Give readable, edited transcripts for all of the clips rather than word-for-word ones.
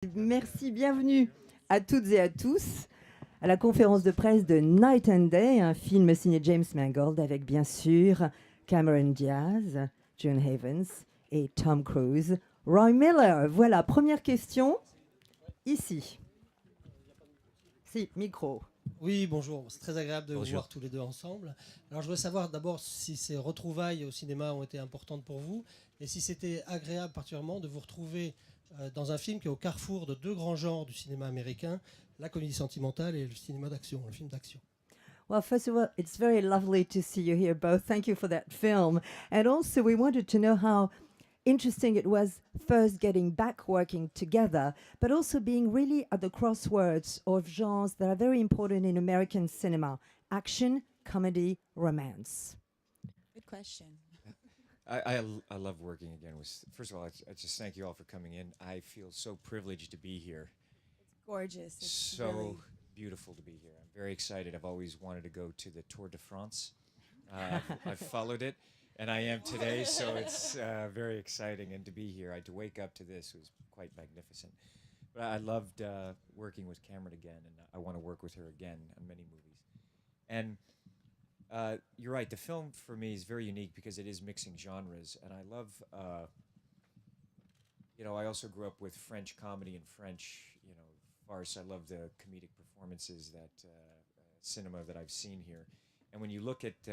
Merci, bienvenue à toutes et à tous à la conférence de presse de Night and Day, un film signé James Mangold avec bien sûr Cameron Diaz, June Havens et Tom Cruise. Roy Miller, voilà, première question, ici. Si, micro. Oui, bonjour. C'est très agréable de vous Bonjour. voir tous les deux ensemble. Alors, je voudrais savoir d'abord si ces retrouvailles au cinéma ont été importantes pour vous et si c'était agréable particulièrement de vous retrouver dans un film qui est au carrefour de deux grands genres du cinéma américain, la comédie sentimentale et le cinéma d'action, le film d'action. Well, first of all, it's very lovely to see you here both. Thank you for that film. And also, we wanted to know how interesting it was first getting back working together, but also being really at the crossroads of genres that are very important in American cinema: action, comedy, romance. Good question. I love working again with. First of all, I just thank you all for coming in. I feel so privileged to be here. Gorgeous. It's So really beautiful to be here. I'm very excited. I've always wanted to go to the Tour de France. I've followed it, and I am today. So it's very exciting, and to be here, to wake up to this was quite magnificent. But I loved working with Cameron again, and I want to work with her again on many movies. And you're right. The film for me is very unique because it is mixing genres, and I love. I also grew up with French comedy and French, farce. I love the comedic performances that cinema that I've seen here, and when you look at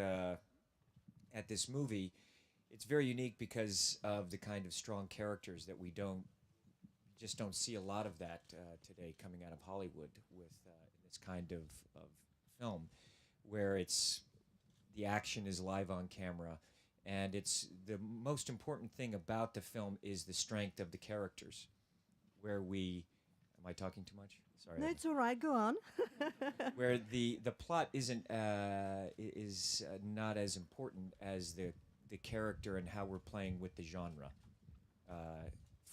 this movie, it's very unique because of the kind of strong characters that we don't see a lot of that today coming out of Hollywood with this kind of film, where it's the action is live on camera, and it's the most important thing about the film is the strength of the characters, where we am I talking too much? Sorry. No, it's all right. Go on. Where the plot is not as important as the character and how we're playing with the genre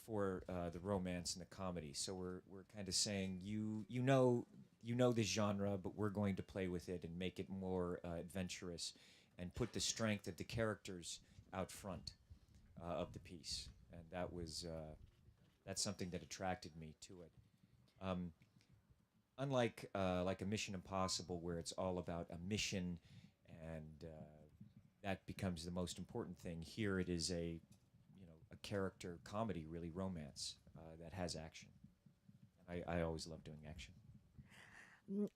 for the romance and the comedy. So we're kind of saying you know this genre, but we're going to play with it and make it more adventurous and put the strength of the characters out front of the piece. And that's something that attracted me to it. Unlike like a Mission Impossible, where it's all about a mission and that becomes the most important thing. Here it is a character comedy, really romance that has action. I always love doing action.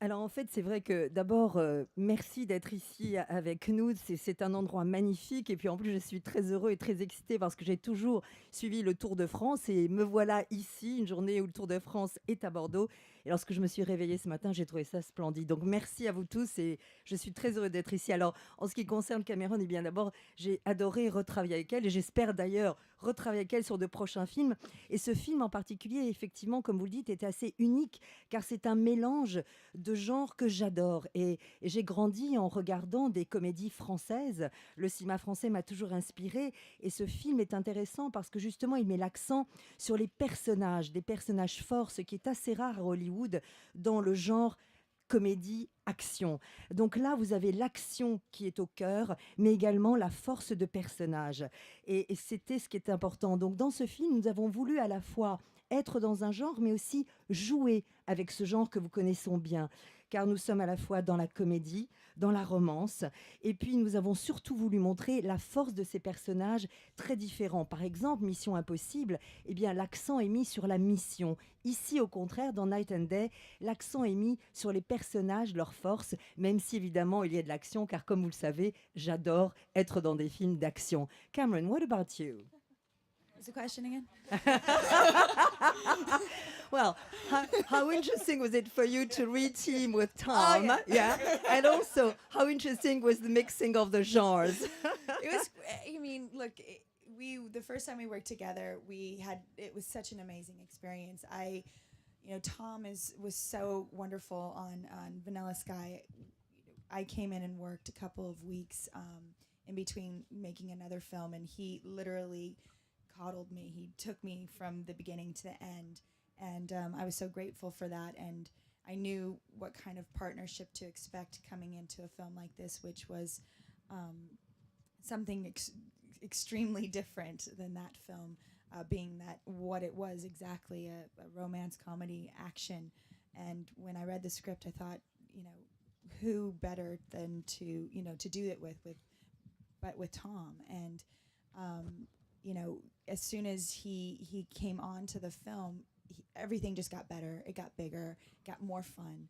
Alors en fait, c'est vrai que d'abord, merci d'être ici avec nous. C'est un endroit magnifique. Et puis en plus, je suis très heureux et très excitée parce que j'ai toujours suivi le Tour de France. Et me voilà ici, une journée où le Tour de France est à Bordeaux. Et lorsque je me suis réveillée ce matin, j'ai trouvé ça splendide. Donc merci à vous tous et je suis très heureuse d'être ici. Alors en ce qui concerne Cameron, eh bien d'abord, j'ai adoré retravailler avec elle et j'espère d'ailleurs retravailler avec elle sur de prochains films. Et ce film en particulier, effectivement, comme vous le dites, est assez unique car c'est un mélange de genres que j'adore. Et j'ai grandi en regardant des comédies françaises. Le cinéma français m'a toujours inspirée. Et ce film est intéressant parce que justement, il met l'accent sur les personnages, des personnages forts, ce qui est assez rare à Hollywood dans le genre comédie, action. Donc là, vous avez l'action qui est au cœur, mais également la force de personnage. Et c'était ce qui est important. Donc dans ce film, nous avons voulu à la fois être dans un genre, mais aussi jouer avec ce genre que vous connaissez bien, car nous sommes à la fois dans la comédie, dans la romance, et puis nous avons surtout voulu montrer la force de ces personnages très différents. Par exemple, Mission Impossible, eh bien, l'accent est mis sur la mission. Ici, au contraire, dans Night and Day, l'accent est mis sur les personnages, leurs forces, même si évidemment il y a de l'action, car comme vous le savez, j'adore être dans des films d'action. Cameron, what about you? What's the question again? Well, how interesting was it for you to re-team with Tom? Yeah. And also, how interesting was the mixing of the genres? It was. I mean, look, the first time we worked together, it was such an amazing experience. Tom was so wonderful on Vanilla Sky. I came in and worked a couple of weeks in between making another film, and he literally coddled me. He took me from the beginning to the end, and I was so grateful for that. And I knew what kind of partnership to expect coming into a film like this, which was something extremely different than that film. being that what it was exactly, a romance comedy action. And when I read the script, I thought, who better than to do it with Tom. And as soon as he came on to the film, everything just got better. It got bigger, got more fun.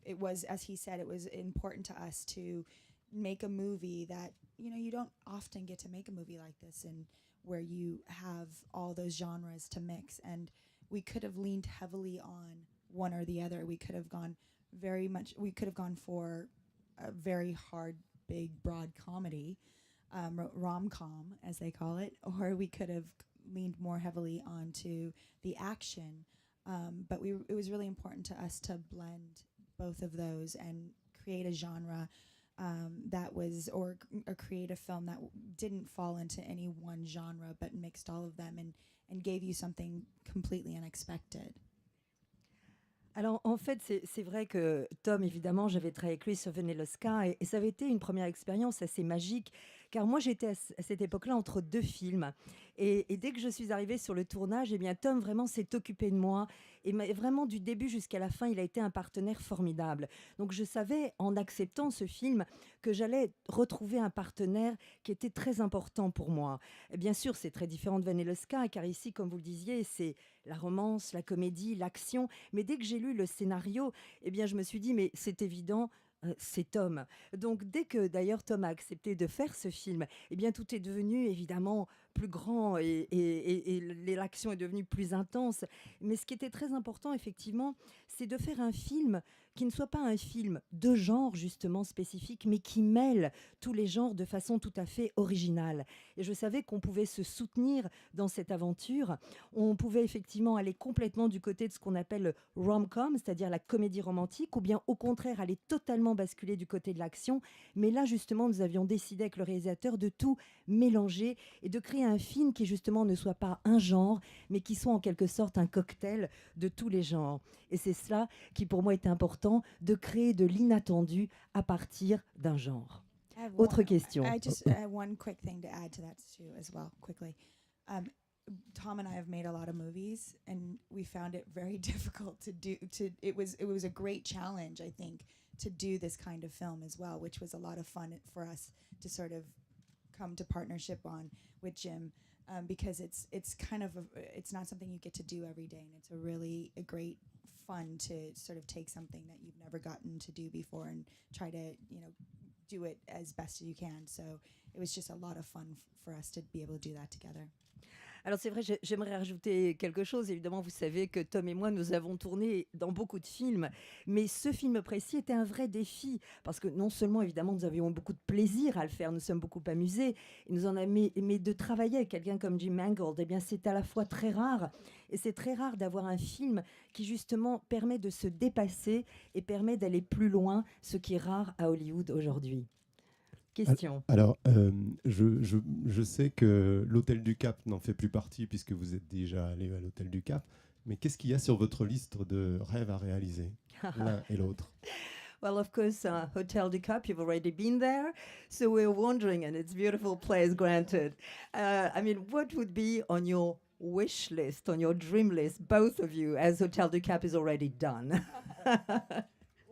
It was, as he said, it was important to us to make a movie that, you don't often get to make a movie like this, and where you have all those genres to mix. And we could have leaned heavily on one or the other. We could have gone for a very hard, big, broad comedy, rom-com, as they call it, or we could have leaned more heavily onto the action. But it was really important to us to blend both of those and create a genre or create a film that didn't fall into any one genre, but mixed all of them and gave you something completely unexpected. Alors en fait, c'est vrai que Tom, évidemment, j'avais travaillé avec lui sur Vanilla Sky et ça avait été une première expérience assez magique, car moi j'étais à cette époque-là entre deux films. Et dès que je suis arrivée sur le tournage, eh bien Tom vraiment s'est occupé de moi et vraiment du début jusqu'à la fin, il a été un partenaire formidable. Donc je savais en acceptant ce film que j'allais retrouver un partenaire qui était très important pour moi. Et bien sûr, c'est très différent de Vanilla Sky, car ici, comme vous le disiez, c'est la romance, la comédie, l'action. Mais dès que j'ai lu le scénario, eh bien je me suis dit, mais c'est évident, c'est Tom. Donc dès que d'ailleurs Tom a accepté de faire ce film, eh bien tout est devenu évidemment plus grand et l'action est devenue plus intense. Mais ce qui était très important effectivement, c'est de faire un film qui ne soit pas un film de genre justement spécifique, mais qui mêle tous les genres de façon tout à fait originale. Et je savais qu'on pouvait se soutenir dans cette aventure. On pouvait effectivement aller complètement du côté de ce qu'on appelle le rom-com, c'est-à-dire la comédie romantique, ou bien au contraire aller totalement basculer du côté de l'action. Mais là justement, nous avions décidé avec le réalisateur de tout mélanger et de créer un film qui justement ne soit pas un genre, mais qui soit en quelque sorte un cocktail de tous les genres. Et c'est cela qui pour moi était important, de créer de l'inattendu à partir d'un genre. Autre question. I just one quick thing to add to that too, as well, quickly. Tom and I have made a lot of movies, and we found it very difficult to do. It was a great challenge, I think, to do this kind of film as well, which was a lot of fun for us to sort of come to partnership on with Jim, because it's kind of it's not something you get to do every day, and it's a great fun to sort of take something that you've never gotten to do before and try to do it as best as you can. So it was just a lot of fun for us to be able to do that together. Alors c'est vrai, j'aimerais rajouter quelque chose. Évidemment, vous savez que Tom et moi, nous avons tourné dans beaucoup de films, mais ce film précis était un vrai défi, parce que non seulement, évidemment, nous avions beaucoup de plaisir à le faire, nous sommes beaucoup amusés, et nous en avons aimé de travailler avec quelqu'un comme Jim Mangold, eh bien c'est à la fois très rare, et c'est très rare d'avoir un film qui justement permet de se dépasser et permet d'aller plus loin, ce qui est rare à Hollywood aujourd'hui. Question. Alors, je sais que l'Hôtel du Cap n'en fait plus partie puisque vous êtes déjà allé à l'Hôtel du Cap. Mais qu'est-ce qu'il y a sur votre liste de rêves à réaliser, l'un et l'autre? Well, of course, Hotel du Cap, you've already been there. So we're wondering, and it's a beautiful place, granted. I mean, what would be on your wish list, on your dream list, both of you, as Hotel du Cap is already done?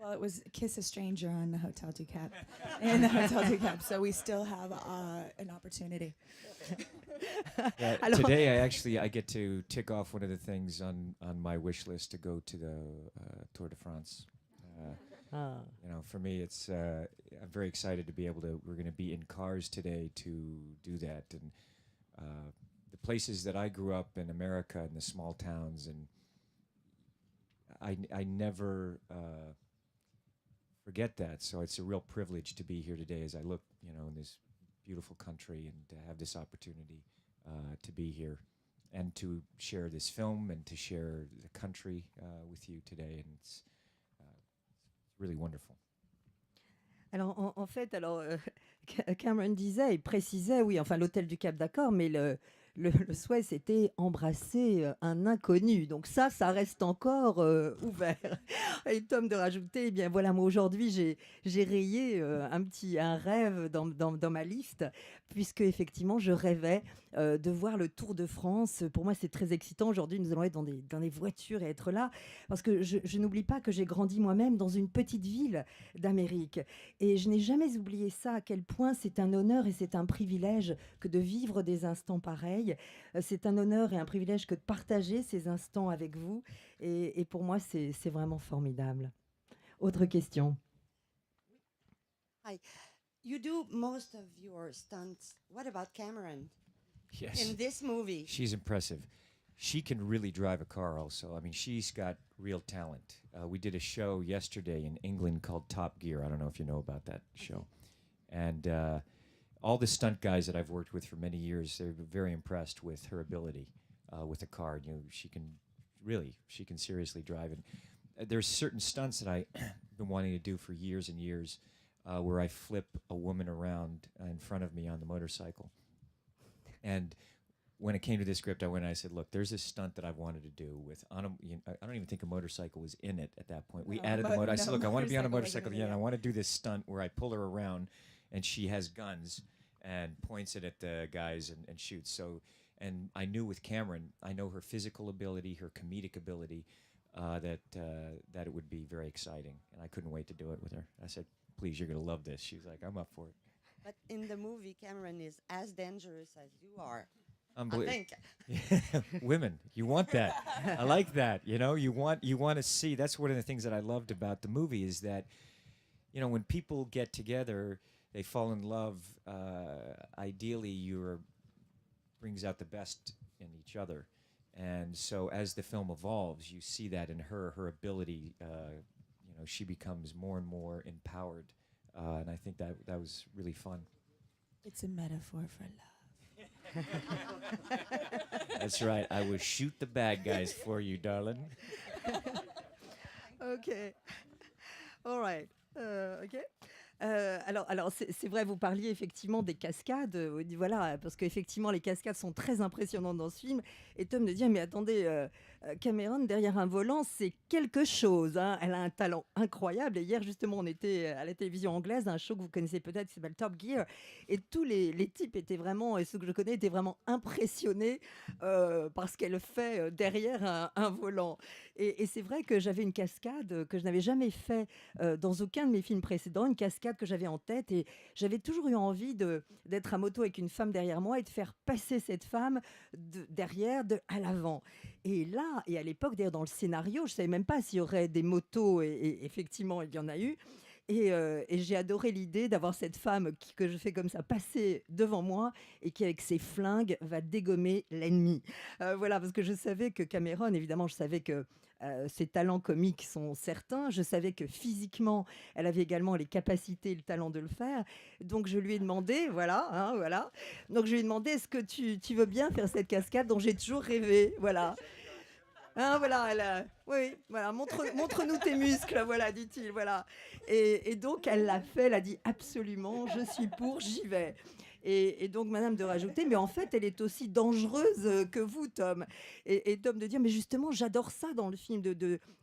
Well, it was Kiss a Stranger on the Hotel du Cap, in the Hotel du Cap, so we still have an opportunity. Today, I get to tick off one of the things on my wish list to go to the Tour de France. For me, it's I'm very excited to be able to. We're going to be in cars today to do that, and the places that I grew up in America, in the small towns, and I never forget that. So it's a real privilege to be here today as I look, in this beautiful country and to have this opportunity to be here and to share this film and to share the country with you today. And it's really wonderful. Alors, en fait, Cameron disait et précisait, oui, enfin, l'Hôtel du Cap, d'accord, mais le souhait, c'était embrasser un inconnu. Donc ça reste encore ouvert. Et Tom de rajouter, eh bien voilà, moi aujourd'hui, j'ai rayé un rêve dans ma liste, puisque effectivement je rêvais de voir le Tour de France. Pour moi, c'est très excitant. Aujourd'hui, nous allons être dans des voitures et être là, parce que je n'oublie pas que j'ai grandi moi-même dans une petite ville d'Amérique. Et je n'ai jamais oublié ça, à quel point c'est un honneur et c'est un privilège que de vivre des instants pareils. C'est un honneur et un privilège que de partager ces instants avec vous. Et pour moi, c'est vraiment formidable. Autre question. Hi. You do most of your stunts. What about Cameron Yes. in this movie? She's impressive. She can really drive a car also. I mean, she's got real talent. We did a show yesterday in England called Top Gear. I don't know if you know about that show. And all the stunt guys that I've worked with for many years, they're very impressed with her ability with a car. You know, she can seriously drive. And there's certain stunts that I've been wanting to do for years and years, where I flip a woman around in front of me on the motorcycle. And when it came to this script, I went and I said, look, there's this stunt that I've wanted to do with, I don't even think a motorcycle was in it at that point. We added the motor. I said, look, I want to be on a motorcycle. Yeah, and I want to do this stunt where I pull her around and she has guns and points it at the guys and shoots. So, and I knew with Cameron, I know her physical ability, her comedic ability, that it would be very exciting. And I couldn't wait to do it with her. I said, please, you're going to love this. She was like, I'm up for it. But in the movie, Cameron is as dangerous as you are. I Unbelievable. think. Women, you want that. I like that. You know, you want to see. That's one of the things that I loved about the movie is that, you know, when people get together, they fall in love. Ideally, brings out the best in each other, and so as the film evolves, you see that in her ability. You know, she becomes more and more empowered, and I think that was really fun. It's a metaphor for love. That's right. I will shoot the bad guys for you, darling. Ok. All right. Ok. Alors c'est vrai, vous parliez effectivement des cascades, voilà, parce qu'effectivement les cascades sont très impressionnantes dans ce film. Et Tom me dit, mais attendez, Cameron derrière un volant, c'est quelque chose, hein. Elle a un talent incroyable. Et hier justement, on était à la télévision anglaise, un show que vous connaissez peut-être qui s'appelle Top Gear, et tous les types étaient vraiment, et ceux que je connais étaient vraiment impressionnés par ce qu'elle fait derrière un volant. Et c'est vrai que j'avais une cascade que je n'avais jamais fait dans aucun de mes films précédents, une cascade que j'avais en tête, et j'avais toujours eu envie d'être à moto avec une femme derrière moi et de faire passer cette femme derrière à l'avant. Et là, et à l'époque, d'ailleurs dans le scénario, je ne savais même pas s'il y aurait des motos, et effectivement il y en a eu. Et j'ai adoré l'idée d'avoir cette femme que je fais comme ça passer devant moi et qui, avec ses flingues, va dégommer l'ennemi. Voilà, parce que je savais que Cameron, évidemment, je savais que ses talents comiques sont certains. Je savais que physiquement, elle avait également les capacités et le talent de le faire. Donc, je lui ai demandé, voilà. Donc, je lui ai demandé, est-ce que tu veux bien faire cette cascade dont j'ai toujours rêvé? Voilà. Hein, voilà, oui, voilà, montre-nous tes muscles, voilà, dit-il, voilà. Et donc, elle l'a fait, elle a dit absolument, je suis pour, j'y vais. Et donc, Madame de rajouter, mais en fait, elle est aussi dangereuse que vous, Tom. Et Tom de dire, mais justement, j'adore ça dans le film,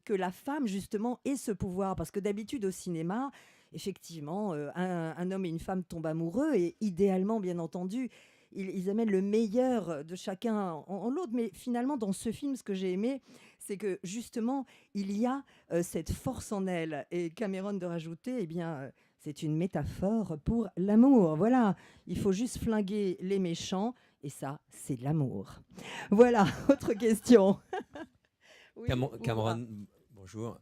que la femme, justement, ait ce pouvoir. Parce que d'habitude, au cinéma, effectivement, un homme et une femme tombent amoureux, et idéalement, bien entendu, ils amènent le meilleur de chacun en l'autre. Mais finalement, dans ce film, ce que j'ai aimé, c'est que justement, il y a cette force en elle. Et Cameron de rajouter, eh bien, c'est une métaphore pour l'amour. Voilà, il faut juste flinguer les méchants. Et ça, c'est de l'amour. Voilà, autre question. Oui, Cameron, bonjour.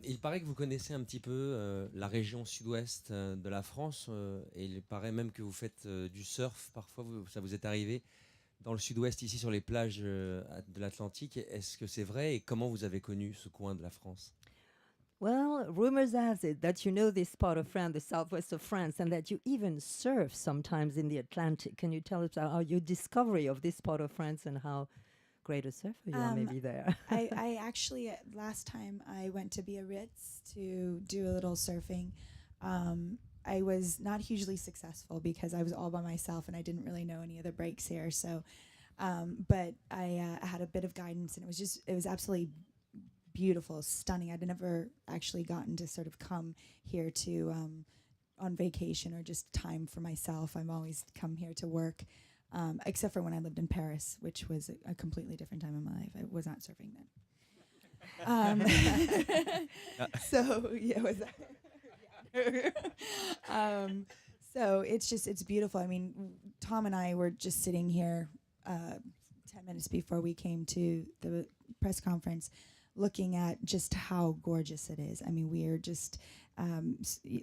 Il paraît que vous connaissez un petit peu la région sud-ouest de la France, et il paraît même que vous faites du surf. Parfois, ça vous est arrivé dans le sud-ouest, ici sur les plages de l'Atlantique. Est-ce que c'est vrai, et comment vous avez connu ce coin de la France? Well, rumors have it that you know this part of France, the southwest of France, and that you even surf sometimes in the Atlantic. Can you tell us about your discovery of this part of France and how great a surfer you are maybe there? I actually, last time I went to Biarritz to do a little surfing, I was not hugely successful because I was all by myself and I didn't really know any of the breaks here. So, but I had a bit of guidance, and it was absolutely beautiful, stunning. I'd never actually gotten to sort of come here to on vacation or just time for myself. I've always come here to work, except for when I lived in Paris, which was a completely different time in my life. I was not surfing then. So yeah, was so it's beautiful. I mean, Tom and I were just sitting here 10 minutes before we came to the press conference, looking at just how gorgeous it is. I mean, we are just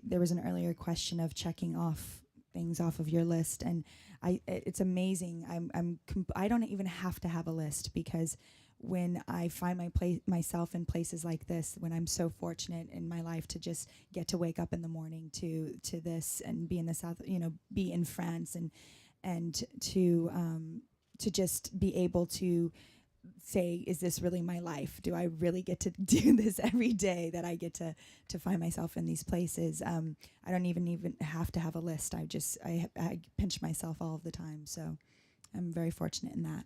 there was an earlier question of checking off things off of your list, and it's amazing. I don't even have to have a list, because when I find myself in places like this, when I'm so fortunate in my life to just get to wake up in the morning to this and be in the south, be in France, and to just be able to say, is this really my life? Do I really get to do this every day, that I get to find myself in these places? I don't even have to have a list. I pinch myself all of the time. So I'm very fortunate in that.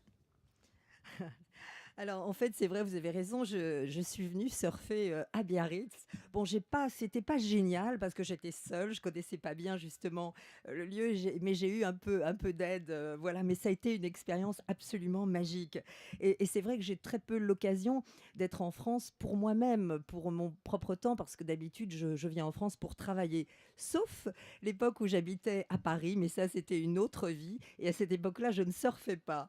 Alors en fait, c'est vrai, vous avez raison, je suis venue surfer à Biarritz. Bon, c'était pas génial parce que j'étais seule, je connaissais pas bien justement le lieu, mais j'ai eu un peu d'aide, voilà. Mais ça a été une expérience absolument magique. Et c'est vrai que j'ai très peu l'occasion d'être en France pour moi-même, pour mon propre temps, parce que d'habitude, je viens en France pour travailler. Sauf l'époque où j'habitais à Paris, mais ça, c'était une autre vie. Et à cette époque-là, je ne surfais pas.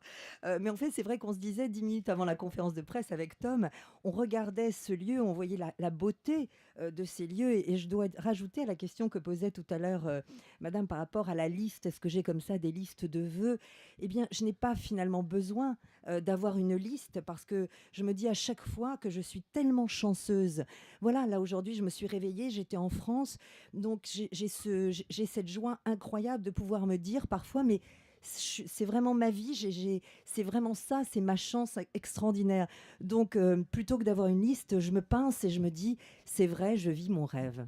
Mais en fait, c'est vrai qu'on se disait 10 minutes avant la conférence de presse avec Tom, on regardait ce lieu, on voyait la beauté de ces lieux. Et je dois rajouter à la question que posait tout à l'heure Madame par rapport à la liste. Est-ce que j'ai comme ça des listes de vœux? Eh bien, je n'ai pas finalement besoin d'avoir une liste, parce que je me dis à chaque fois que je suis tellement chanceuse. Voilà, là aujourd'hui, je me suis réveillée, j'étais en France, donc j'ai cette joie incroyable de pouvoir me dire parfois, mais c'est vraiment ma vie, c'est vraiment ça, c'est ma chance extraordinaire. Donc, plutôt que d'avoir une liste, je me pince et je me dis, c'est vrai, je vis mon rêve.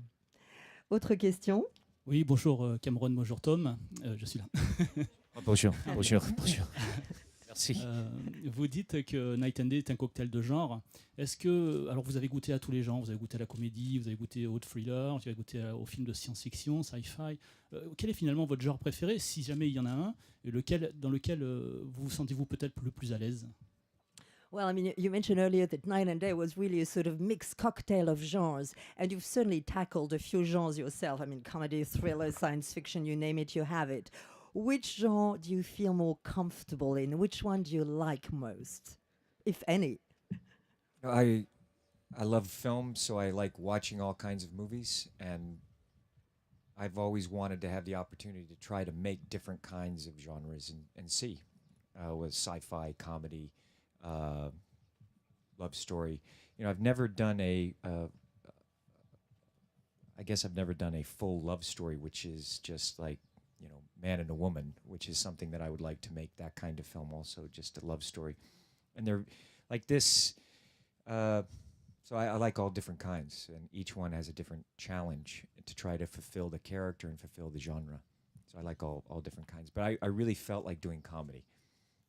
Autre question? Oui, bonjour Cameron, bonjour Tom, je suis là. Bonjour. Merci. Vous dites que Night and Day est un cocktail de genre. Est-ce que, alors vous avez goûté à tous les genres, vous avez goûté à la comédie, vous avez goûté au thriller, vous avez goûté aux films de science-fiction, sci-fi. Quel est finalement votre genre préféré, si jamais il y en a un, et dans lequel vous sentez-vous peut-être le plus à l'aise? Well, I mean, you mentioned earlier that Night and Day was really a sort of mixed cocktail of genres, and you've certainly tackled a few genres yourself. I mean, comedy, thriller, science fiction, you name it, you have it. Which genre do you feel more comfortable in? Which one do you like most, if any? I love film, so I like watching all kinds of movies, and I've always wanted to have the opportunity to try to make different kinds of genres and see, with sci-fi, comedy, love story. I've never done I guess I've never done a full love story, which is just like, man and a woman, which is something that I would like to make, that kind of film also, just a love story. And they're like this, so I like all different kinds, and each one has a different challenge to try to fulfill the character and fulfill the genre. So I like all different kinds. But I really felt like doing comedy.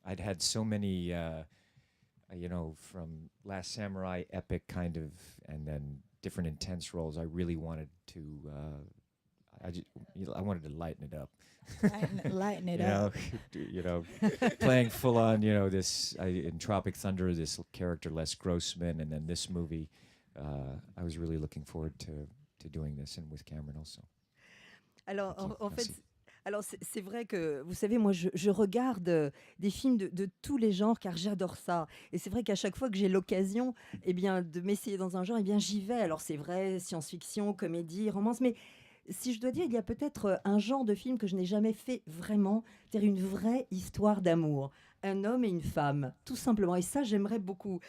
I'd had so many, from Last Samurai, epic kind of, and then different intense roles. I really wanted to, I wanted to lighten it up. Lighten it up. Playing full on, in Tropic Thunder, this character Les Grossman, and then this movie. I was really looking forward to doing this, and with Cameron also. Alors, en fait, c'est vrai que, vous savez, moi, je regarde des films de tous les genres, car j'adore ça. Et c'est vrai qu'à chaque fois que j'ai l'occasion, de m'essayer dans un genre, j'y vais. Alors, c'est vrai, science-fiction, comédie, romance, mais si je dois dire, il y a peut-être un genre de film que je n'ai jamais fait vraiment, c'est-à-dire une vraie histoire d'amour. Un homme et une femme, tout simplement. Et ça, j'aimerais beaucoup.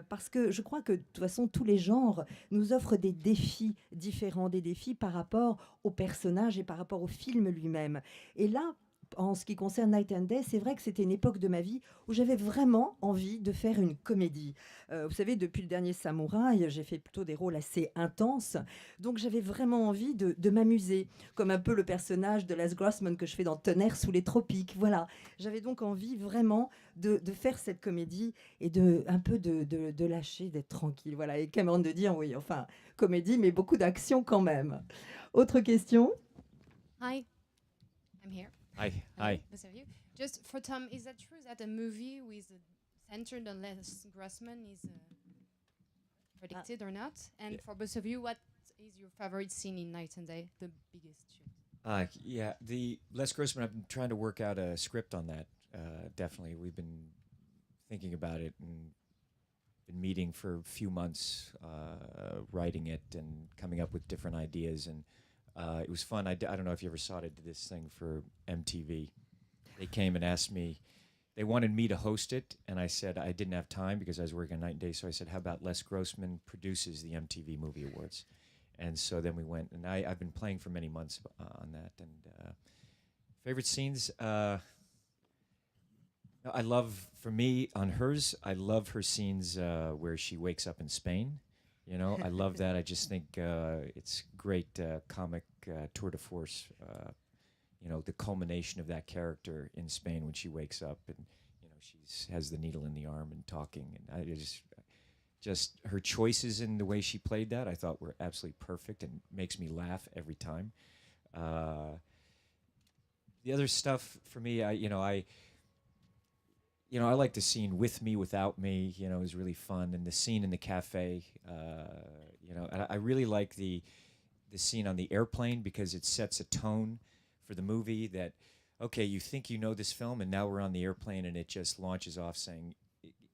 Parce que je crois que, de toute façon, tous les genres nous offrent des défis différents, des défis par rapport au personnage et par rapport au film lui-même. Et là, en ce qui concerne Night and Day, c'est vrai que c'était une époque de ma vie où j'avais vraiment envie de faire une comédie. Vous savez, depuis le dernier Samouraï, j'ai fait plutôt des rôles assez intenses. Donc j'avais vraiment envie de m'amuser, comme un peu le personnage de Les Grossman que je fais dans Tonnerre sous les tropiques. Voilà. J'avais donc envie vraiment de faire cette comédie et un peu de lâcher, d'être tranquille. Voilà. Et Cameron de dire, oui, enfin, comédie, mais beaucoup d'action quand même. Autre question ? Hi, I'm here. Hi. Hello, Hi. both of you. Just for Tom, is that true that a movie with centered on Les Grossman is predicted or not? And Yeah. for both of you, what is your favorite scene in Night and Day? The biggest shoot. Yeah, the Les Grossman. I've been trying to work out a script on that. Definitely, we've been thinking about it and been meeting for a few months, writing it and coming up with different ideas. And it was fun. I don't know if you ever saw it. I did this thing for MTV. They came and asked me. They wanted me to host it, and I said I didn't have time because I was working night and day. So I said, "How about Les Grossman produces the MTV Movie Awards?" And so then we went, and I've been playing for many months on that. And favorite scenes, I love, for me, on hers, I love her scenes where she wakes up in Spain. You know, I love that. I just think it's great comic tour de force. You know, the culmination of that character in Spain when she wakes up and, you know, she has the needle in the arm and talking. And I just her choices in the way she played that, I thought were absolutely perfect and makes me laugh every time. The other stuff for me, I like the scene With Me, Without Me, you know, is really fun. And the scene in the cafe, and I really like the scene on the airplane because it sets a tone for the movie that, okay, you think you know this film and now we're on the airplane and it just launches off saying,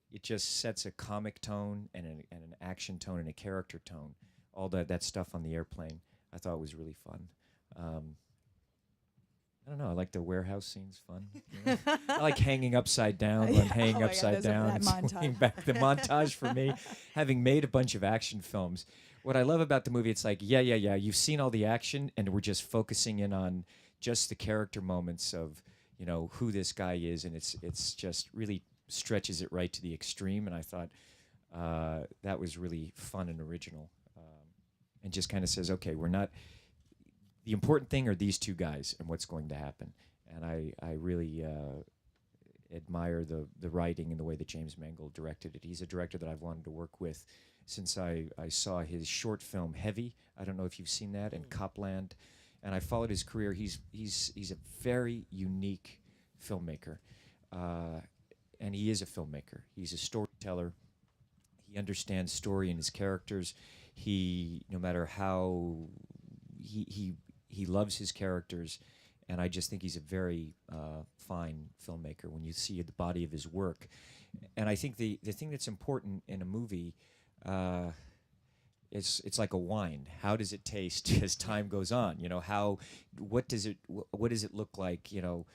it just sets a comic tone and an action tone and a character tone. All that stuff on the airplane I thought was really fun. I don't know. I like the warehouse scenes. Fun. You know? I like hanging upside down. Yeah. I'm hanging Oh my God, upside down. that and swinging montage. back. The montage for me, having made a bunch of action films, what I love about the movie, it's like, yeah. You've seen all the action, and we're just focusing in on just the character moments of, you know, who this guy is, and it's just really stretches it right to the extreme. And I thought that was really fun and original, and just kind of says, okay, we're not. The important thing are these two guys and what's going to happen. And I really admire the writing and the way that James Mangold directed it. He's a director that I've wanted to work with since I saw his short film Heavy. I don't know if you've seen that, and Copland. And I followed his career. He's a very unique filmmaker. And he is a filmmaker. He's a storyteller. He understands story and his characters. No matter how he loves his characters, and I just think he's a very fine filmmaker when you see the body of his work. And I think the thing that's important in a movie, it's like a wine. How does it taste as time goes on? You know, what does it look like, you know,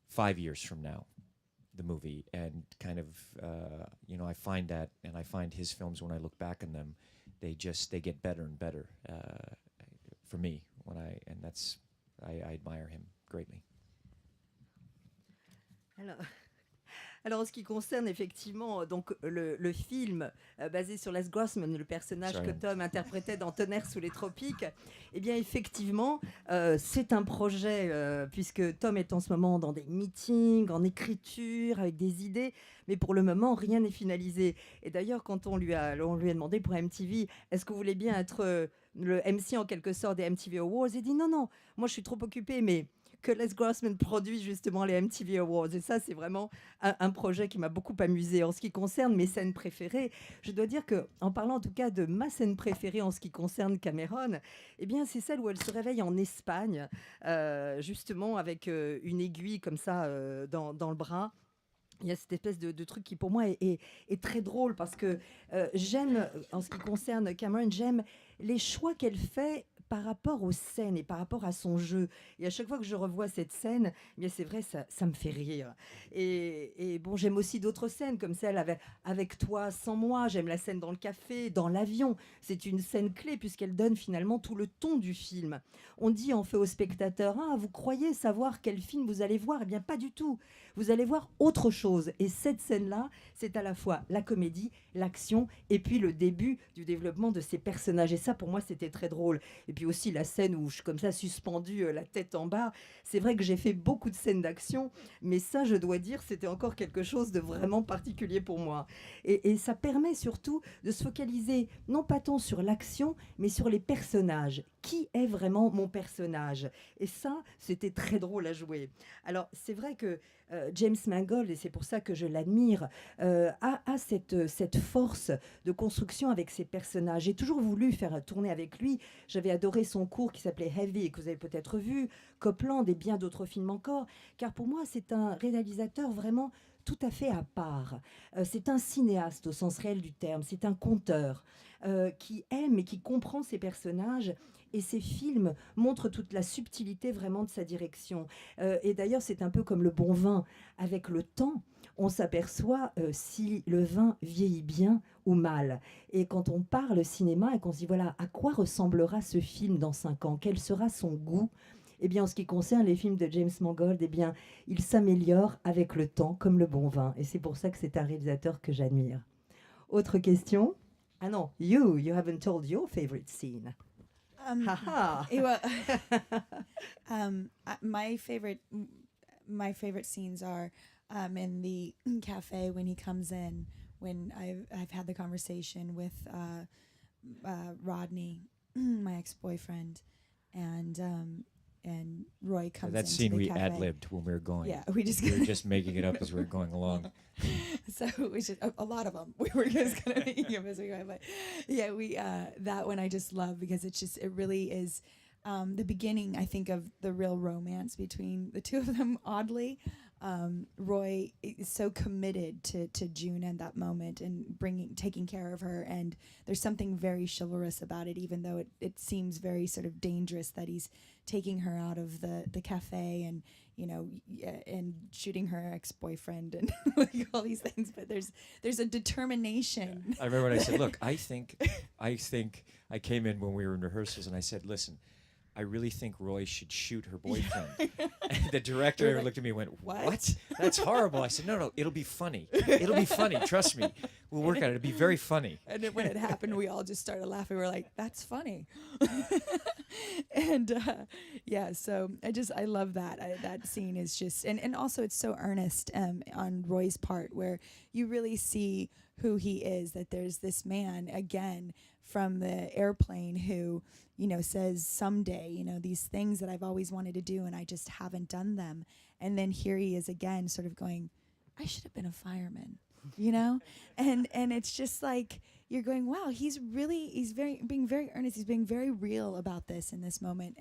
5 years from now, the movie? And kind of, I find that, and I find his films, when I look back on them, they get better and better for me. I admire him greatly. Alors, en ce qui concerne effectivement donc le film basé sur Les Grossman, le personnage que Tom interprétait dans Tonnerre sous les tropiques, eh bien effectivement, c'est un projet puisque Tom est en ce moment dans des meetings, en écriture, avec des idées, mais pour le moment, rien n'est finalisé. Et d'ailleurs, quand on lui a demandé pour MTV, est-ce que vous voulez bien être le MC en quelque sorte des MTV Awards, il dit non, moi je suis trop occupé, mais que Les Grossman produise justement les MTV Awards. Et ça, c'est vraiment un projet qui m'a beaucoup amusé. En ce qui concerne mes scènes préférées, je dois dire qu'en parlant en tout cas de ma scène préférée en ce qui concerne Cameron, eh bien, c'est celle où elle se réveille en Espagne, justement avec une aiguille comme ça dans le bras. Il y a cette espèce de truc qui, pour moi, est très drôle parce que j'aime, en ce qui concerne Cameron, j'aime les choix qu'elle fait par rapport aux scènes et par rapport à son jeu. Et à chaque fois que je revois cette scène, eh bien c'est vrai, ça me fait rire. Et bon, j'aime aussi d'autres scènes comme celle avec toi, sans moi. J'aime la scène dans le café, dans l'avion. C'est une scène clé puisqu'elle donne finalement tout le ton du film. On dit en fait aux spectateurs, vous croyez savoir quel film vous allez voir ? Eh bien pas du tout. Vous allez voir autre chose. Et cette scène-là, c'est à la fois la comédie, l'action et puis le début du développement de ces personnages. Et ça, pour moi, c'était très drôle. Et puis aussi la scène où je suis comme ça suspendue, la tête en bas. C'est vrai que j'ai fait beaucoup de scènes d'action, mais ça, je dois dire, c'était encore quelque chose de vraiment particulier pour moi. Et ça permet surtout de se focaliser, non pas tant sur l'action, mais sur les personnages. qui est vraiment mon personnage. Et ça, c'était très drôle à jouer. Alors, c'est vrai que James Mangold, et c'est pour ça que je l'admire, a cette force de construction avec ses personnages. J'ai toujours voulu faire tourner avec lui. J'avais adoré son cours qui s'appelait Heavy, que vous avez peut-être vu, Copland et bien d'autres films encore, car pour moi, c'est un réalisateur vraiment tout à fait à part. C'est un cinéaste au sens réel du terme, c'est un conteur qui aime et qui comprend ses personnages. Et ses films montrent toute la subtilité vraiment de sa direction. Et d'ailleurs, c'est un peu comme le bon vin. Avec le temps, on s'aperçoit si le vin vieillit bien ou mal. Et quand on parle cinéma et qu'on se dit, voilà, à quoi ressemblera ce film dans 5 ans? Quel sera son goût? Eh bien, en ce qui concerne les films de James Mangold, eh bien, il s'améliore avec le temps, comme le bon vin. Et c'est pour ça que c'est un réalisateur que j'admire. Autre question? Ah non, you haven't told your favorite scene. Haha. My favorite scenes are in the cafe when he comes in, when I've had the conversation with Rodney, my ex-boyfriend, and Roy comes That into scene the we cafe. ad-libbed when we were going. Yeah, we were just making it up as we were going along. So it was just a lot of them. We were just kind of making them as we go, but yeah, we that one I just love because it really is the beginning, I think, of the real romance between the two of them. Oddly, Roy is so committed to June at that moment and taking care of her, and there's something very chivalrous about it, even though it seems very sort of dangerous that he's taking her out of the cafe and and shooting her ex-boyfriend and like all these things, but there's a determination. I remember when I said, look, I think I came in when we were in rehearsals and I said, listen, I really think Roy should shoot her boyfriend. And the director like, looked at me and went, "What? what? That's horrible." I said, no, it'll be funny. It'll be funny. Trust me. We'll work on it. It'll be very funny. And then when it happened, we all just started laughing. We were like, that's funny. And yeah, so I love that. That scene is just, and also it's so earnest on Roy's part, where you really see who he is, that there's this man, again, from the airplane who, says someday, these things that I've always wanted to do and I just haven't done them. And then here he is again, sort of going, I should have been a fireman, and it's just like, you're going, wow, he's being very earnest. He's being very real about this in this moment.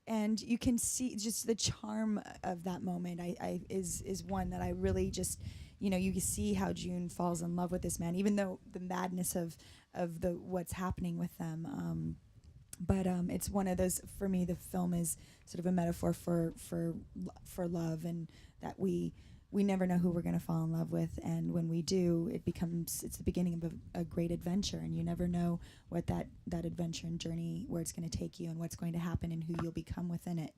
And you can see just the charm of that moment is one that I really just, you can see how June falls in love with this man, even though the madness of what's happening with them. But it's one of those, for me, the film is sort of a metaphor for love, and that we never know who we're going to fall in love with, and when we do, it's the beginning of a great adventure, and you never know what that adventure and journey, where it's going to take you and what's going to happen and who you'll become within it.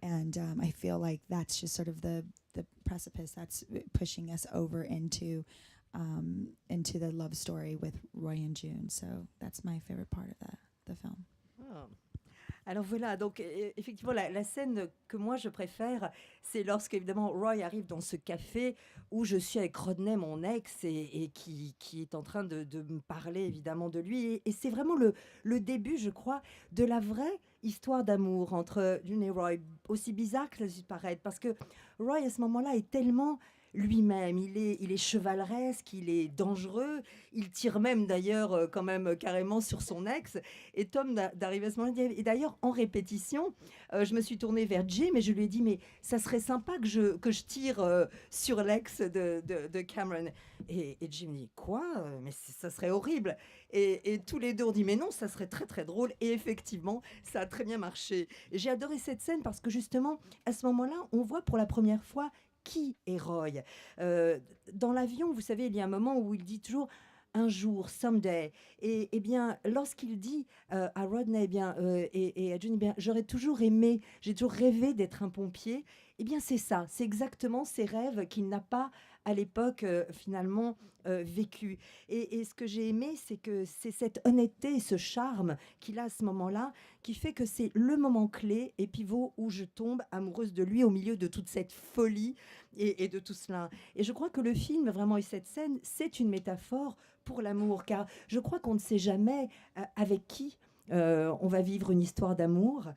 And I feel like that's just sort of the precipice that's pushing us over into the love story with Roy and June. So that's my favorite part of the film. Oh. Alors voilà, donc effectivement, la scène que moi je préfère, c'est lorsque évidemment Roy arrive dans ce café où je suis avec Rodney, mon ex, et qui est en train de me parler évidemment de lui. Et c'est vraiment le début, je crois, de la vraie histoire d'amour entre June et Roy, aussi bizarre que ça puisse paraître, parce que Roy à ce moment-là est tellement lui-même, il est chevaleresque, il est dangereux, il tire même d'ailleurs quand même carrément sur son ex, et Tom d'arriver à ce moment-là, et d'ailleurs en répétition, je me suis tournée vers Jim et je lui ai dit, mais ça serait sympa que je tire sur l'ex de Cameron, et Jim dit, quoi, mais ça serait horrible, et tous les deux on dit, mais non, ça serait très très drôle, et effectivement ça a très bien marché. Et j'ai adoré cette scène parce que justement à ce moment-là on voit pour la première fois qui est Roy. Dans l'avion, vous savez, il y a un moment où il dit toujours un jour, someday. Et bien, lorsqu'il dit à Rodney et à June, j'aurais toujours aimé, j'ai toujours rêvé d'être un pompier, eh bien c'est ça, c'est exactement ces rêves qu'il n'a pas à l'époque finalement vécu. Et ce que j'ai aimé, c'est que c'est cette honnêteté et ce charme qu'il a à ce moment-là qui fait que c'est le moment clé et pivot où je tombe amoureuse de lui au milieu de toute cette folie et de tout cela. Et je crois que le film, vraiment, et cette scène, c'est une métaphore pour l'amour, car je crois qu'on ne sait jamais avec qui on va vivre une histoire d'amour,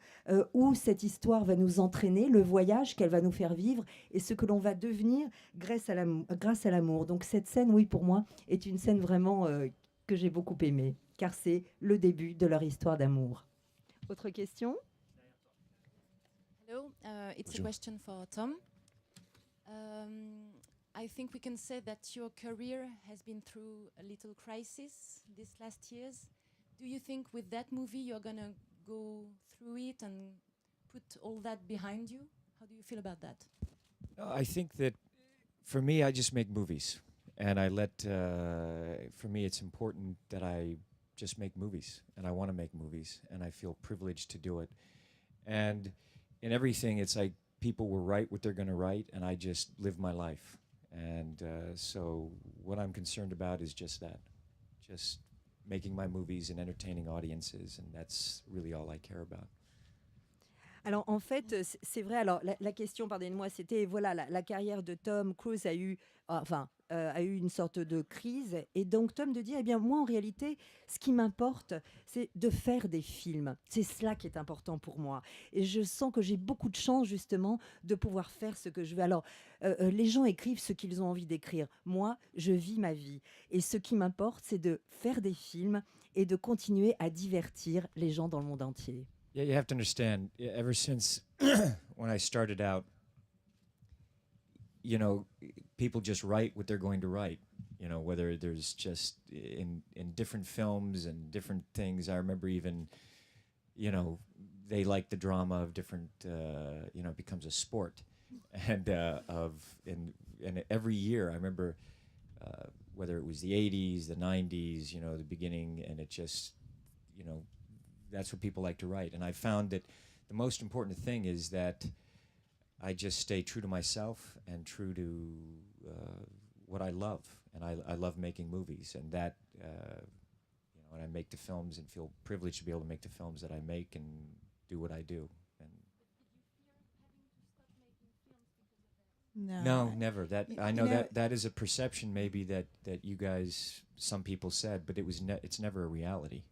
où cette histoire va nous entraîner, le voyage qu'elle va nous faire vivre et ce que l'on va devenir grâce à l'amour. Donc cette scène, oui, pour moi, est une scène vraiment que j'ai beaucoup aimée, car c'est le début de leur histoire d'amour. Autre question? Hello, it's Bonjour. a question for Tom. I think we can say that your career has been through a little crisis these last years. Do you think with that movie you're gonna go through it and put all that behind you? How do you feel about that? I think that for me, I just make movies, and I let. For me, it's important that I just make movies, and I want to make movies, and I feel privileged to do it. And in everything, it's like people will write what they're going to write, and I just live my life. And so, what I'm concerned about is just that, just making my movies and entertaining audiences, and that's really all I care about. Alors en fait, c'est vrai. Alors la question, pardonnez-moi, c'était voilà, la carrière de Tom Cruise a eu, a eu une sorte de crise, et donc Tom de dire, eh bien moi en réalité, ce qui m'importe, c'est de faire des films. C'est cela qui est important pour moi, et je sens que j'ai beaucoup de chance justement de pouvoir faire ce que je veux. Alors les gens écrivent ce qu'ils ont envie d'écrire. Moi, je vis ma vie, et ce qui m'importe, c'est de faire des films et de continuer à divertir les gens dans le monde entier. Yeah, you have to understand, ever since when I started out, you know, people just write what they're going to write, you know, whether there's just in different films and different things. I remember even, you know, they like the drama of different, you know, it becomes a sport. And and every year, I remember whether it was the 80s, the 90s, you know, the beginning, and it just, you know, that's what people like to write. And I found that the most important thing is that I just stay true to myself and true to what I love. And I love making movies. And that, you know, and I make the films and feel privileged to be able to make the films that I make and do what I do. And no, never. That I know that is a perception maybe that you guys, some people said, but it's never a reality.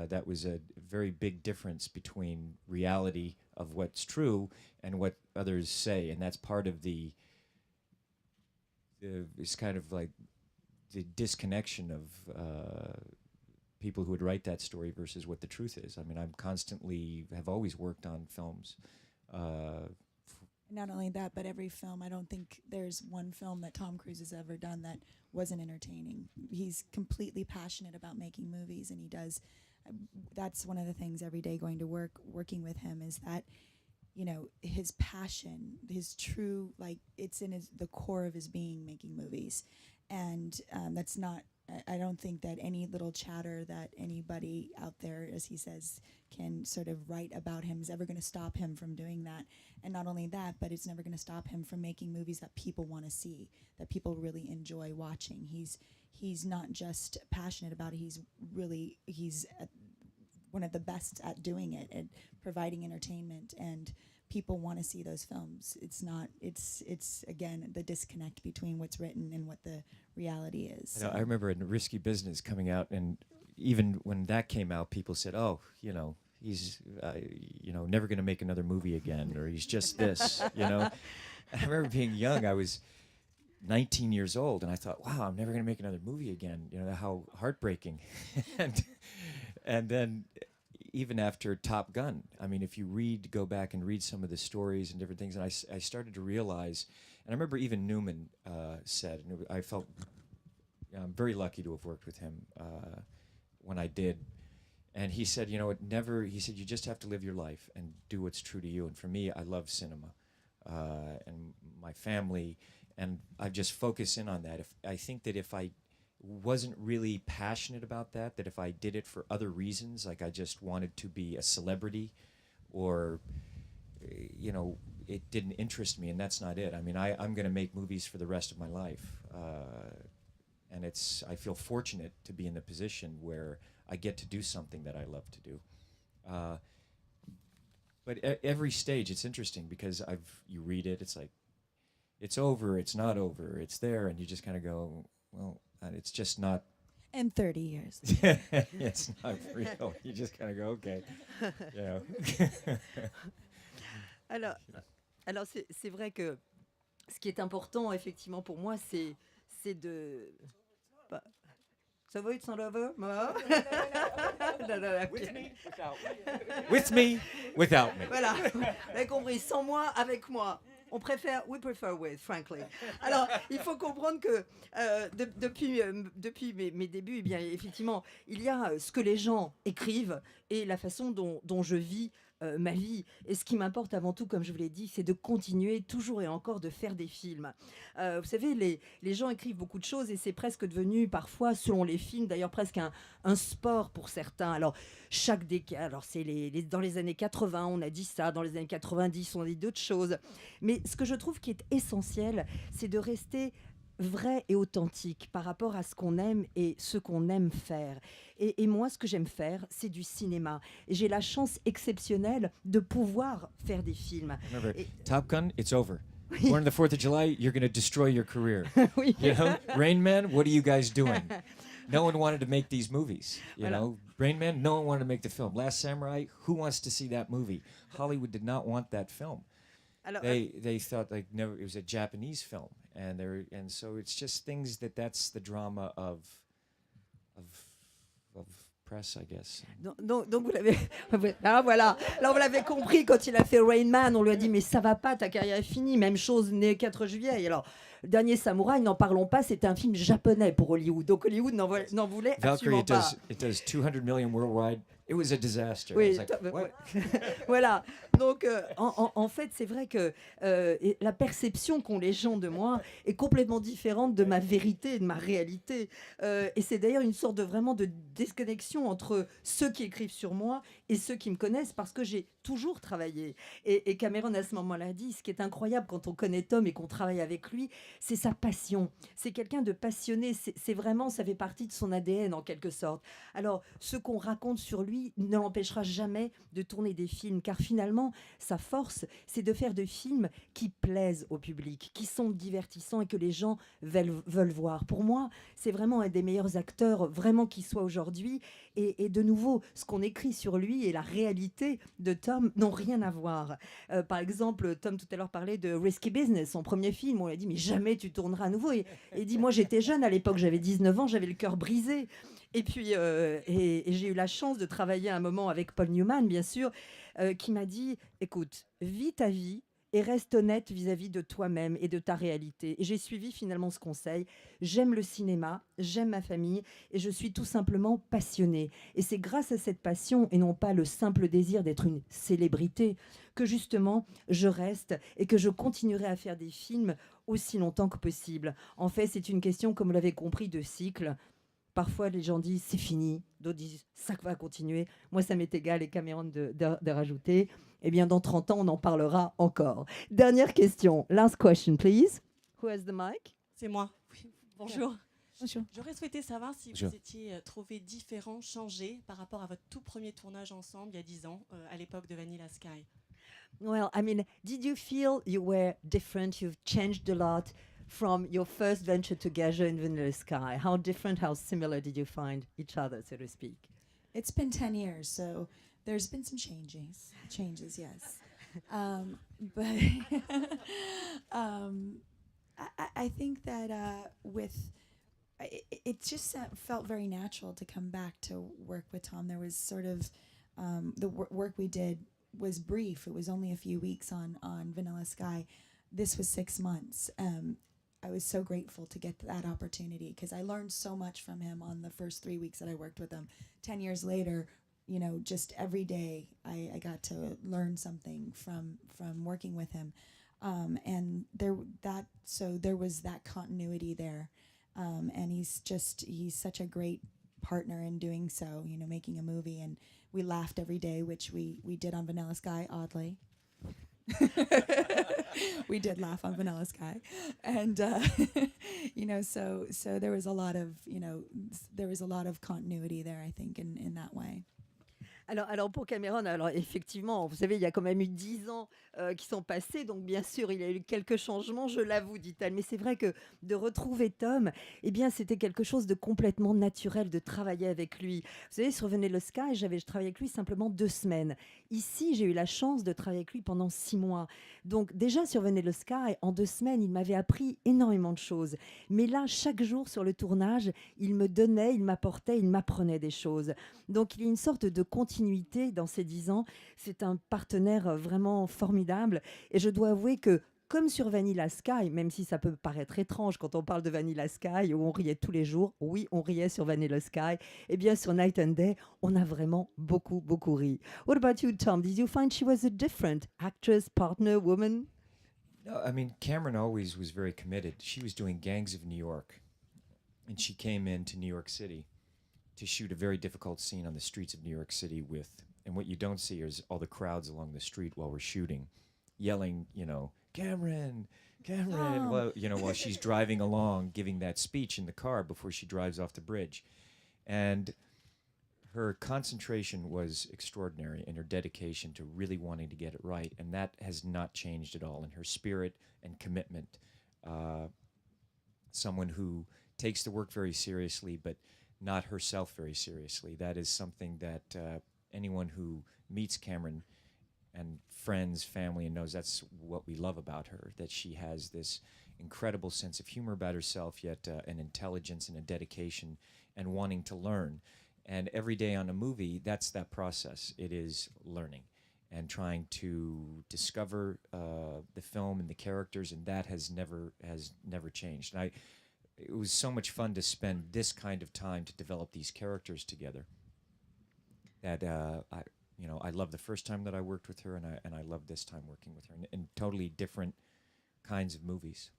That was a very big difference between reality of what's true and what others say, and that's part of it's kind of like the disconnection of people who would write that story versus what the truth is. I mean, have always worked on films. Not only that, but every film, I don't think there's one film that Tom Cruise has ever done that wasn't entertaining. He's completely passionate about making movies, and he does. That's one of the things every day going to work, working with him, is that, you know, his passion, his true, like, it's in the core of his being, making movies. And that's not, I don't think that any little chatter that anybody out there, as he says, can sort of write about him is ever going to stop him from doing that. And not only that, but it's never going to stop him from making movies that people want to see, that people really enjoy watching. He's not just passionate about it, he's one of the best at doing it, at providing entertainment, and people want to see those films. It's again the disconnect between what's written and what the reality is. I remember in Risky Business coming out, and even when that came out, people said, "Oh, you know, he's you know, never going to make another movie again, or he's just this," you know. I remember being young. I was 19 years old, and I thought, wow, I'm never going to make another movie again. You know, how heartbreaking. And then even after Top Gun, I mean, if you go back and read some of the stories and different things, and I started to realize, and I remember even Newman said, and I felt, you know, I'm very lucky to have worked with him when I did. And he said, you know, he said, you just have to live your life and do what's true to you. And for me, I love cinema and my family. And I just focus in on that. I think that if I wasn't really passionate about that if I did it for other reasons, like I just wanted to be a celebrity, or, you know, it didn't interest me, and that's not it. I mean, I'm going to make movies for the rest of my life. And I feel fortunate to be in the position where I get to do something that I love to do. But every stage, it's interesting because you read it, it's like, it's over, it's not over, it's there, and you just kind of go, well, it's just not In 30 years. It's not real. You just kind of go, okay. You know. Alors, alors c'est vrai que ce qui est important, effectivement, pour moi, c'est de... Bah, ça va, it's not over? Non, non, non, ok. With me, without me. Voilà, vous avez compris, sans moi, avec moi. On préfère, we prefer with, frankly. Alors, il faut comprendre que depuis mes débuts, eh bien, effectivement, il y a ce que les gens écrivent et la façon dont je vis ma vie. Et ce qui m'importe avant tout, comme je vous l'ai dit, c'est de continuer toujours et encore de faire des films. Vous savez, les gens écrivent beaucoup de choses et c'est presque devenu parfois, selon les films, d'ailleurs presque un sport pour certains. Alors, chaque décade, alors c'est dans les années 80, on a dit ça, dans les années 90, on a dit d'autres choses. Mais ce que je trouve qui est essentiel, c'est de rester vrai et authentique par rapport à ce qu'on aime et ce qu'on aime faire. Et moi, ce que j'aime faire, c'est du cinéma. Et j'ai la chance exceptionnelle de pouvoir faire des films. Remember, Et- Top Gun, it's over. Born on the 4th of July, you're going to destroy your career. Oui. You know, Rain Man, what are you guys doing? No one wanted to make these movies. You Voilà. know, Rain Man, no one wanted to make the film. Last Samurai, who wants to see that movie? Hollywood did not want that film. Alors, They thought like never it was a Japanese film, and so it's just things that's the drama of press, I guess. donc vous l'avez... Ah, voilà. Là, vous l'avez compris, quand il a fait Rain Man, on lui a dit « Mais ça va pas, ta carrière est finie. » Même chose, né 4 juillet. Et alors, le Dernier Samouraï, n'en parlons pas, c'était un film japonais pour Hollywood. Donc Hollywood n'en voulait Valkyrie, absolument pas. it does 200 million worldwide. It was a disaster. I Oui, was like, what? voilà. Donc, en fait, c'est vrai que la perception qu'ont les gens de moi est complètement différente de ma vérité et de ma réalité. Et c'est d'ailleurs une sorte de vraiment de déconnexion entre ceux qui écrivent sur moi et ceux qui me connaissent parce que j'ai toujours travaillé. Et Cameron, à ce moment-là, a dit, ce qui est incroyable quand on connaît Tom et qu'on travaille avec lui, c'est sa passion. C'est quelqu'un de passionné. C'est vraiment, ça fait partie de son ADN en quelque sorte. Alors, ce qu'on raconte sur lui ne l'empêchera jamais de tourner des films, car finalement, sa force, c'est de faire des films qui plaisent au public, qui sont divertissants et que les gens veulent voir. Pour moi, c'est vraiment un des meilleurs acteurs vraiment qui soit aujourd'hui. Et de nouveau, ce qu'on écrit sur lui et la réalité de Tom n'ont rien à voir. Par exemple, Tom tout à l'heure parlait de Risky Business, son premier film. On lui a dit, mais jamais tu tourneras à nouveau. Et il dit, moi j'étais jeune à l'époque, j'avais 19 ans, j'avais le cœur brisé. Et puis, et j'ai eu la chance de travailler un moment avec Paul Newman, bien sûr, qui m'a dit, écoute, vis ta vie et reste honnête vis-à-vis de toi-même et de ta réalité. Et j'ai suivi finalement ce conseil. J'aime le cinéma, j'aime ma famille et je suis tout simplement passionnée. Et c'est grâce à cette passion et non pas le simple désir d'être une célébrité que justement je reste et que je continuerai à faire des films aussi longtemps que possible. En fait, c'est une question, comme vous l'avez compris, de cycle. Parfois, les gens disent c'est fini, d'autres disent ça va continuer. Moi, ça m'est égal, et Cameron de rajouter. Eh bien, dans 30 ans, on en parlera encore. Dernière question. Last question, please. Who has the mic? C'est moi. Oui. Bonjour. Bonjour. J'aurais souhaité savoir si Bonjour. vous étiez trouvé différent, changé par rapport à votre tout premier tournage ensemble il y a 10 ans, à l'époque de Vanilla Sky. Well, I mean, did you feel you were different? You've changed a lot from your first venture together in Vanilla Sky. How different, how similar did you find each other, so to speak? It's been 10 years, so there's been some changes, yes. But I think that it just felt very natural to come back to work with Tom. There was sort of the work we did was brief. It was only a few weeks on Vanilla Sky. This was 6 months. I was so grateful to get that opportunity because I learned so much from him on the first 3 weeks that I worked with him. 10 years later, you know, just every day I got to learn something from working with him. And there was that continuity there. And he's such a great partner in doing so, you know, making a movie. And we laughed every day, which we did on Vanilla Sky, oddly. We did laugh on Vanilla Sky, and you know, so there was a lot of continuity there, I think, in that way. Alors pour Cameron, alors effectivement, vous savez, il y a quand même eu 10 ans qui sont passés, donc bien sûr, il y a eu quelques changements, je l'avoue, dit-elle. Mais c'est vrai que de retrouver Tom, eh bien, c'était quelque chose de complètement naturel de travailler avec lui. Vous savez, sur Vanilla Sky, j'avais travaillé avec lui simplement 2 semaines. Ici, j'ai eu la chance de travailler avec lui pendant 6 mois. Donc déjà sur Vanilla Sky, en 2 semaines, il m'avait appris énormément de choses. Mais là, chaque jour sur le tournage, il me donnait, il m'apportait, il m'apprenait des choses. Donc il y a une sorte de continuité dans ces 10 ans. C'est un partenaire vraiment formidable. Et je dois avouer que, comme sur Vanilla Sky, même si ça peut paraître étrange quand on parle de Vanilla Sky, où on riait tous les jours, oui, on riait sur Vanilla Sky, eh bien sur Night and Day, on a vraiment beaucoup, beaucoup ri. What about you, Tom? Did you find she was a different actress, partner, woman? No, I mean, Cameron always was very committed. She was doing Gangs of New York, and she came into New York City to shoot a very difficult scene on the streets of New York City and what you don't see is all the crowds along the street while we're shooting, yelling, Cameron, while she's driving along, giving that speech in the car before she drives off the bridge. And her concentration was extraordinary, and her dedication to really wanting to get it right. And that has not changed at all. And her spirit and commitment, someone who takes the work very seriously, but not herself very seriously. That is something that anyone who meets Cameron and friends, family, and knows that's what we love about her, that she has this incredible sense of humor about herself, yet an intelligence and a dedication and wanting to learn. And every day on a movie, that's that process. It is learning and trying to discover the film and the characters, and that has never changed. And it was so much fun to spend this kind of time to develop these characters together. That I love the first time that I worked with her, and I love this time working with her in totally different kinds of movies.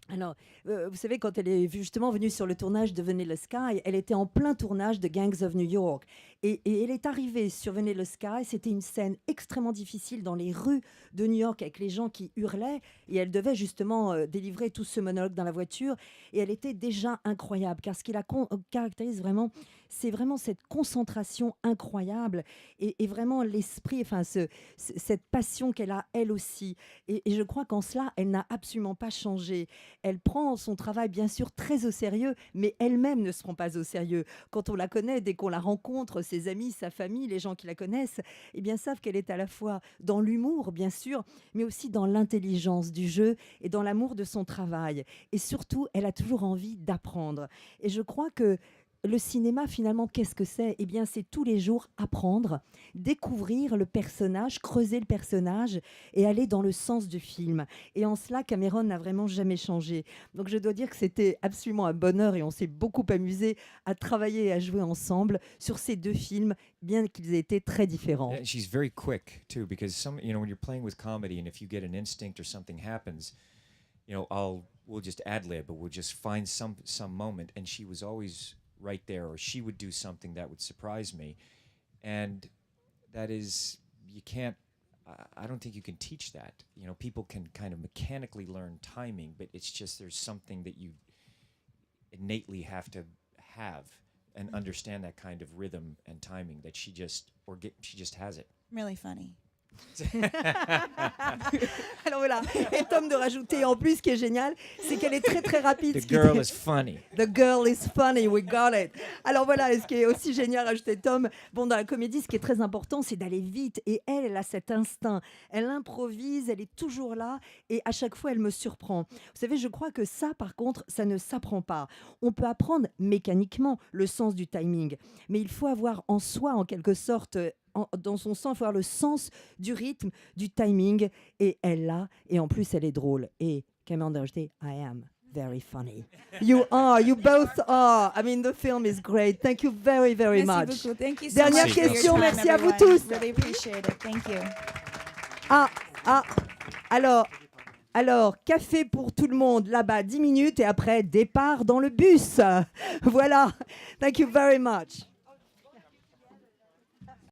Alors, vous savez, quand elle est justement venue sur le tournage de Vanilla Sky, elle était en plein tournage de Gangs of New York. Et elle est arrivée sur Vanilla Sky, c'était une scène extrêmement difficile dans les rues de New York avec les gens qui hurlaient. Et elle devait justement délivrer tout ce monologue dans la voiture. Et elle était déjà incroyable, car ce qui la caractérise vraiment, c'est vraiment cette concentration incroyable et vraiment l'esprit, enfin cette passion qu'elle a elle aussi. Et je crois qu'en cela, elle n'a absolument pas changé. Elle prend son travail bien sûr très au sérieux, mais elle-même ne se prend pas au sérieux. Quand on la connaît, dès qu'on la rencontre, ses amis, sa famille, les gens qui la connaissent, eh bien savent qu'elle est à la fois dans l'humour, bien sûr, mais aussi dans l'intelligence du jeu et dans l'amour de son travail. Et surtout, elle a toujours envie d'apprendre. Et je crois que le cinéma, finalement, qu'est-ce que c'est? Eh bien, c'est tous les jours apprendre, découvrir le personnage, creuser le personnage et aller dans le sens du film. Et en cela, Cameron n'a vraiment jamais changé. Donc, je dois dire que c'était absolument un bonheur et on s'est beaucoup amusé à travailler et à jouer ensemble sur ces 2 films, bien qu'ils aient été très différents. And she's very quick, too, because when you're playing with comedy and if you get an instinct or something happens, we'll just ad-lib or we'll just find some moment, and she was always right there, or she would do something that would surprise me. And that is, I don't think you can teach that. People can kind of mechanically learn timing, but it's just there's something that you innately have to have and understand that kind of rhythm and timing that she just has it. Really funny. Alors voilà, et Tom de rajouter en plus, ce qui est génial, c'est qu'elle est très très rapide. The girl is funny. The girl is funny, we got it. Alors voilà, et ce qui est aussi génial, rajouter Tom, dans la comédie, ce qui est très important, c'est d'aller vite. Et elle a cet instinct. Elle improvise, elle est toujours là, et à chaque fois, elle me surprend. Vous savez, je crois que ça, par contre, ça ne s'apprend pas. On peut apprendre mécaniquement le sens du timing, mais il faut avoir en soi, en quelque sorte, dans son sang, il faut avoir le sens du rythme, du timing, et elle l'a, et en plus elle est drôle. Et Cameron a ajouté, I am very funny. You both are. I mean, the film is great. Thank you very, very much. Merci beaucoup. Thank you so Dernière much for your question, time, merci à vous everyone. tous. Really appreciate it. Thank you. Alors, café pour tout le monde, là-bas, 10 minutes, et après, départ dans le bus. Voilà. Thank you very much.